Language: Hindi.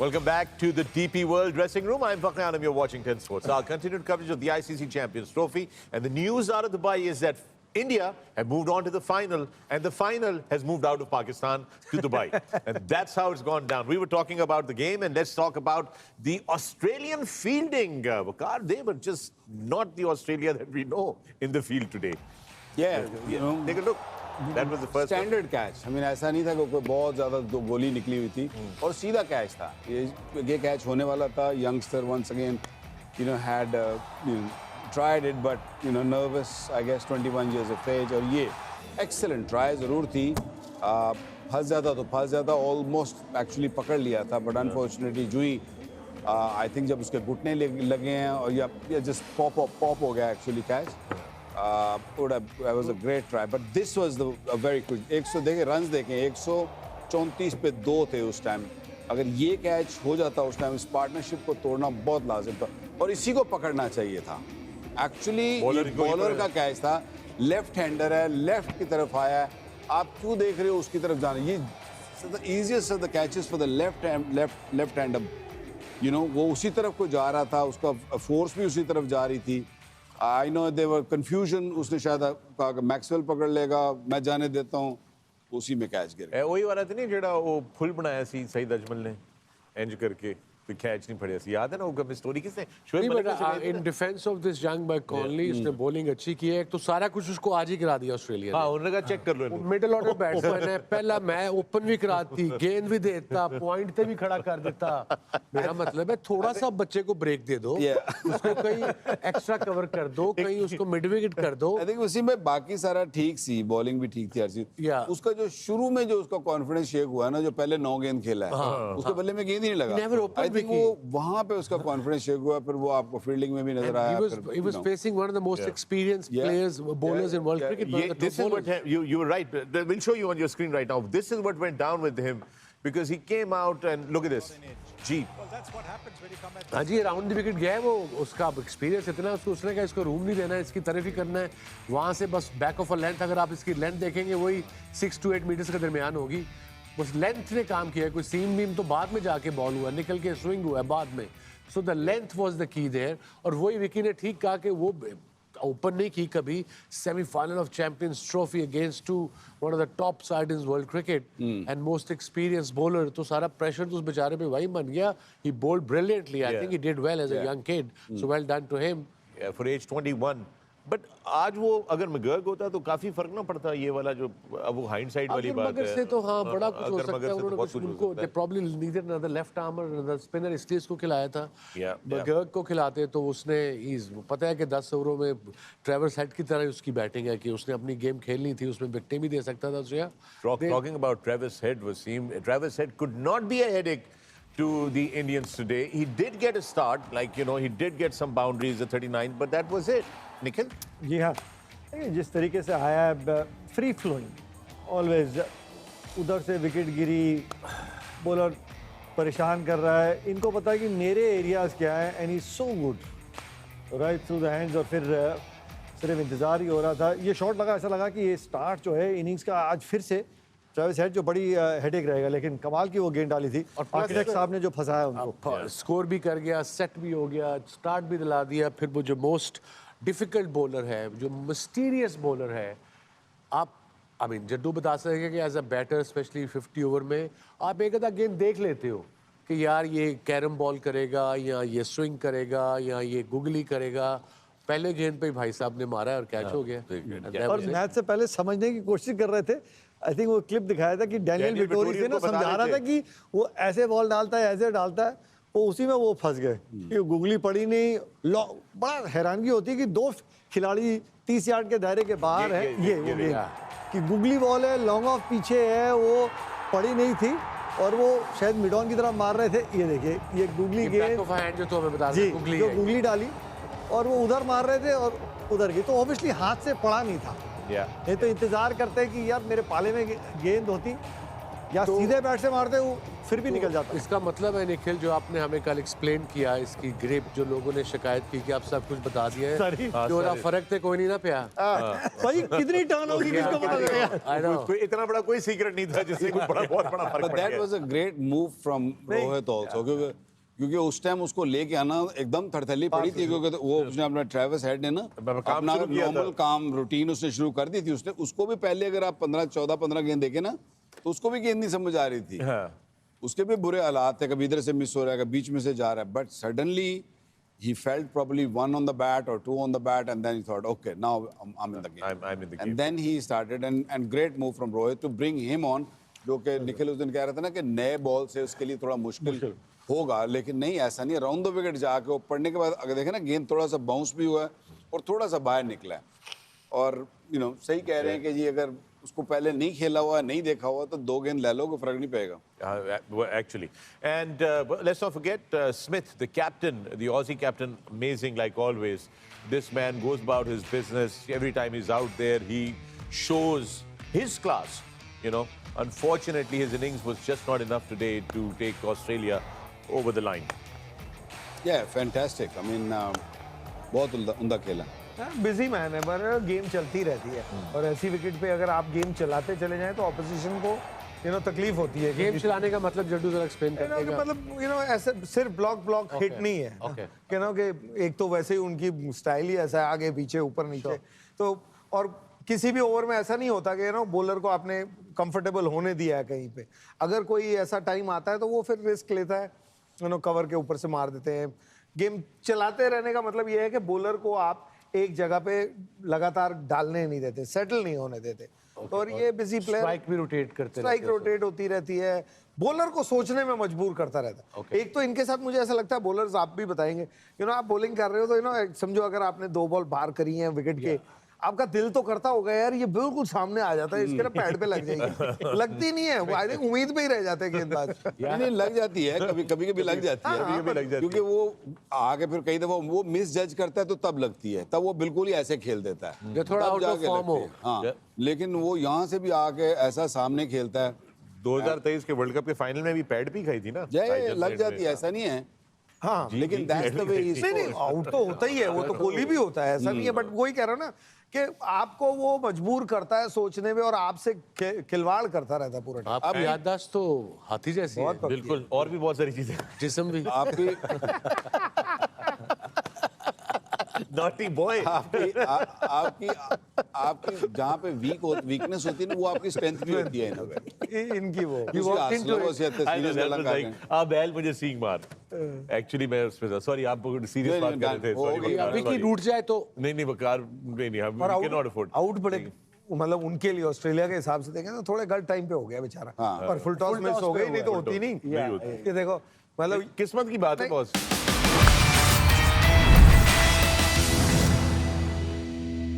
Welcome back to the DP World Dressing Room. I'm Fakhri Anam, you're watching 10 Sports. Our continued coverage of the ICC Champions Trophy. And the news out of Dubai is that India have moved on to the final, and the final has moved out of Pakistan to Dubai. And that's how it's gone down. We were talking about the game, and let's talk about the Australian fielding. Waqar, they were just not the Australia that we know in the field today. Yeah, you know, take a look. That was the first standard catch. I mean, ऐसा नहीं था कि कोई बहुत ज़्यादा गोली निकली हुई थी और सीधा कैच था। ये कैच होने वाला था। Youngster once again, you know, had tried it, but you know, nervous. I guess 21 years of age और ये excellent try ज़रूर थी। फंस जाता तो फंस जाता, almost actually पकड़ लिया था, but unfortunately Jui I think जब उसके घुटने लगे हैं और या just pop हो गया actually catch. That was a great try, but this was a very quick. 100 देखें runs देखें 134 पे 2 थे उस टाइम। अगर ये कैच हो जाता उस टाइम, इस पार्टनरशिप को तोड़ना बहुत लाजिम था और इसी को पकड़ना चाहिए था। एक्चुअली बॉलर का कैच था, लेफ्ट हैंडर है, लेफ्ट की तरफ आया है, आप क्यों देख रहे हो उसकी तरफ जाना? ये the easiest of the catches for the left hander, you know, वो उसी तरफ को जा रहा था, उसका फोर्स भी उसी तरफ जा रही थी। I know there were confusion. उसने शायद कहा कि मैक्सवेल पकड़ लेगा, मैं जाने देता हूँ, उसी में कैच गिर गया। वही वाला था नहीं जेड़ा वो फुल बनाया सी सईद अजमल ने एंज करके कोई कैच नहीं पड़े सी। याद है ना वो कब स्टोरी किसने in defence of this young by Connolly, उसने बॉलिंग अच्छी की है। एक तो सारा कुछ उसको आज ही करा दिया ऑस्ट्रेलिया ने। हां, उन्होंने कहा चेक कर लो इनको। मिडिल ऑर्डर बैट्समैन है, पहला मैं ओपन भी कराती, गेंद भी देता, पॉइंट पे भी खड़ा कर देता। मेरा मतलब है थोड़ा सा बच्चे को ब्रेक दे दो, उसको कहीं एक्स्ट्रा कवर कर दो, कहीं उसको मिड विकेट कर दो। आई थिंक उसी में बाकी सारा ठीक सी, बॉलिंग भी ठीक थी हर चीज। उसका जो शुरू में जो उसका कॉन्फिडेंस शेक हुआ ना, जो पहले 9 गेंद खेला है, उसके बल्ले में गेंद ही नहीं लगा। आई थिंक वो वहां पे उसका कॉन्फिडेंस शेक हुआ, फिर वो आपको फील्डिंग में भी नजर आया। He was facing one of the most experienced players, bowlers in world cricket. This is what you're right. We'll show you on your screen right now. This is what went down with him because he came out and look at this. जी हाँ जी, राउंड द विकेट गया है वो। उसका एक्सपीरियंस इतना है, उसने कहा इसको रूम नहीं देना है, इसकी तरफ ही करना है। वहाँ से बस बैक ऑफ अ लेंथ, अगर आप इसकी लेंथ देखेंगे वही 6 to 8 मीटर्स के दरमियान होगी। बस लेंथ ने काम किया है, कोई सीम बीम तो बाद में जाके बॉल हुआ, निकल के स्विंग हुआ है बाद में। So the length was the key there. और वही विकी ने ठीक कहा कि वो ओपन नहीं की कभी। Semifinal of Champions Trophy against to one of the top side in world cricket and most experience bowler, तो सारा प्रेशर तो उस बेचारे पे वही बन गया। He bowled brilliantly, I think he did well as a young kid, so well done to him for age 21। But आज वो अगर McGurk होता तो काफी फर्क ना पड़ता। ये वाला जो अब वो हाइंडसाइट वाली बात है, से तो हाँ बड़ा कुछ हो सकता है। उन्होंने कुछ उनको they probably needed another left armour, another spinner, इसलिए इसको खिलाया था। McGurk को खिलाते तो उसने पता है कि 10 ओवरों में ट्रेवर्स हेड की तरह उसकी बैटिंग है कि उसने अपनी गेम खेलनी थी, उसमें विकेटें भी दे सकता था। Talking about Travis Head, Wasim, Travis Head could not be a headache to the Indians today. He did get a start, like, you know, he did get some boundaries at 39, but that was it. Nikhil? जी हाँ, जिस तरीके से आया है, फ्री फ्लोइंग ऑलवेज, उधर से विकेट गिरी, बॉलर परेशान कर रहा है, इनको पता है कि मेरे एरियाज क्या है, and he so good right through the hands. और फिर सिर्फ इंतज़ार ही हो रहा था। ये शॉट लगा, ऐसा लगा कि ये स्टार्ट जो है इनिंग्स का आज फिर से ट्रेविस हेड जो बड़ी हेडेक रहेगा, लेकिन कमाल की वो गेंद डाली थी और आर्किटेक्ट साहब ने जो फंसाया उनको। स्कोर भी कर गया, सेट भी हो गया, स्टार्ट भी दिला दिया। फिर वो जो मोस्ट डिफिकल्ट बॉलर है, जो मिस्टीरियस बॉलर है, आप आई मीन जड्डू बता सकेंगे कि as a batter specially 50 over में आप एक आधा गेंद देख लेते हो कि यार ये कैरम बॉल करेगा या ये स्विंग करेगा या ये गुगली करेगा। पहले गेंद पे भाई साहब ने मारा और कैच हो गया। और मैच से पहले समझने की कोशिश कर रहे थे। आई थिंक वो क्लिप दिखाया था कि डैनियल विटोरी से ना समझा रहा था कि वो ऐसे बॉल डालता है, ऐसे डालता है, वो उसी में वो फंस गए कि गुगली पड़ी नहीं। बड़ा हैरानगी होती है कि 2 खिलाड़ी 30 यार्ड के दायरे के बाहर है, ये कि गुगली बॉल है, लॉन्ग ऑफ पीछे है, वो पड़ी नहीं थी और वो शायद मिड ऑन की तरफ मार रहे थे। ये देखिए, ये गुगली गेंद जो गुगली डाली और वो उधर मार रहे थे और उधर गई, तो ऑब्वियसली हाथ से पड़ा नहीं था। नहीं तो इंतजार करते कि यार मेरे पाले में गेंद होती, या सीधे बैट से मारते वो फिर भी निकल जाता। इसका मतलब है निखिल, जो आपने हमें कल एक्सप्लेन किया इसकी ग्रिप, जो लोगों ने शिकायत की कि आप सब कुछ बता दिए हैं, Sorry. जो ना फर्क थे कोई नहीं ना पिया। भाई कितनी टर्न होगी किसको पता चलेगा। I know. कोई इतना बड़ा कोई सीक्रेट नहीं था जिससे कोई बहुत बड़ा फर्क But पड़ that गया। was a great move from Rohit also, क्योंकि उस टाइम उसको लेके आना एकदम थरथली पड़ी थी, क्योंकि वो उसने अपना ट्रेविस हेड ने ना काम अपना शुरू किया था। नॉर्मल काम रूटीन उसने शुरू कर दी थी। उसने उसको भी पहले अगर आप 15 गेंद देखे ना, तो उसको भी गेंद नहीं समझ आ रही थी। हाँ। उसके भी बुरे हालात थे, कभी इधर से मिस हो रहा है, कभी बीच में से जा रहा है, but suddenly he felt probably 1 on the bat or 2 on the bat, and then he thought, okay, now I'm in the game. I'm in the game. And then he started, and great move from Rohit to bring him on, जो कि निखिल उस दिन कह रहा था ना कि नए बॉल से उसके लिए थोड़ा मुश्किल होगा, लेकिन नहीं, ऐसा नहीं है। राउंड द विकेट जाके वो पड़ने के बाद अगर देखें ना, गेंद थोड़ा सा बाउंस भी हुआ है और थोड़ा सा बाहर निकला है। और सही कह रहे हैं कि जी अगर उसको पहले नहीं खेला हुआ, नहीं देखा हुआ, तो 2 गेंद ले लो, कोई फर्क नहीं पड़ेगा। Actually. And let's not forget Smith, the captain, the Aussie captain, amazing like always. This man goes about his business. Every time he's out there, he shows his class. Unfortunately, his innings was just not enough today to take Australia over the line. Yeah, fantastic. I mean, बहुत उम्दा खेला। बिजी मैन है, पर गेम चलती रहती है और ऐसी विकेट पे अगर आप गेम चलाते चले जाएं तो ऑपोजिशन को तकलीफ होती है। गेम चलाने का मतलब जड्डू जरा एक्सप्लेन करने का मतलब ऐसे सिर्फ ब्लॉक हिट नहीं है कि एक तो वैसे ही उनकी स्टाइल ही ऐसा है, आगे पीछे ऊपर नीचे। तो और किसी भी ओवर में ऐसा नहीं होता कि बॉलर को आपने कंफर्टेबल होने दिया है कहीं पे। अगर कोई ऐसा टाइम आता है तो वो फिर रिस्क लेता है, कवर के ऊपर से मार देते हैं। गेम चलाते रहने का मतलब ये है कि बॉलर को आप एक जगह पे लगातार डालने नहीं देते, सेटल नहीं होने देते। और ये बिजी प्लेयर, स्ट्राइक भी रोटेट करते स्ट्राइक रोटेट होती रहती है, बॉलर को सोचने में मजबूर करता रहता है। एक तो इनके साथ मुझे ऐसा लगता है, बॉलर्स आप भी बताएंगे, आप बॉलिंग कर रहे हो तो समझो अगर आपने 2 बॉल बाहर करी हैं विकेट के, आपका दिल तो करता होगा यार ये बिल्कुल सामने आ जाता है, इसके ना पैड पे लग जाएगी, लगती नहीं है। वो आई थिंक उम्मीद पे ही रह जाते हैं गेंदबाज। नहीं, लग जाती है, कभी लग जाती है, क्योंकि वो आगे फिर कई दफा वो मिस जज करता है तो तब लगती है, तब वो बिल्कुल ही ऐसे खेल देता है, जो थोड़ा आउट ऑफ फॉर्म हो। हाँ, लेकिन वो यहाँ से भी आके ऐसा सामने खेलता है। 2023 के वर्ल्ड कप के फाइनल में भी पैड भी खाई थी ना, लग जाती है, ऐसा नहीं है। हाँ, लेकिन that's the way he scores. नहीं आउट तो होता ही है, वो तो गोली भी होता है, ऐसा नहीं है। बट वही कह रहा हूँ ना कि आपको वो मजबूर करता है सोचने में और आपसे खिलवाड़ करता रहता है पूरा टाइम। आपकी याददाश्त तो हाथी जैसी है। बिल्कुल, और भी बहुत सारी चीजें। जिस्म भी आपकी नॉटी बॉय। आपकी जहाँ पे वीकनेस होती है ना, वो आपकी स्ट्रेंथ भी होती है इनकी वो आप बैल मुझे सींग मार। एक्चुअली मैं उसमें था, सॉरी, आप सीरियस बात कर रहे थे। सॉरी, अभी की रूठ जाए तो नहीं वकार नहीं, हम कैन नॉट अफोर्ड आउट बड़े मतलब उनके लिए ऑस्ट्रेलिया के हिसाब से देखें तो थोड़े गलत टाइम पे हो गया बेचारा। पर फुल टॉस मिस हो गई, नहीं तो होती नहीं। ये देखो मतलब किस्मत की बात है बॉस।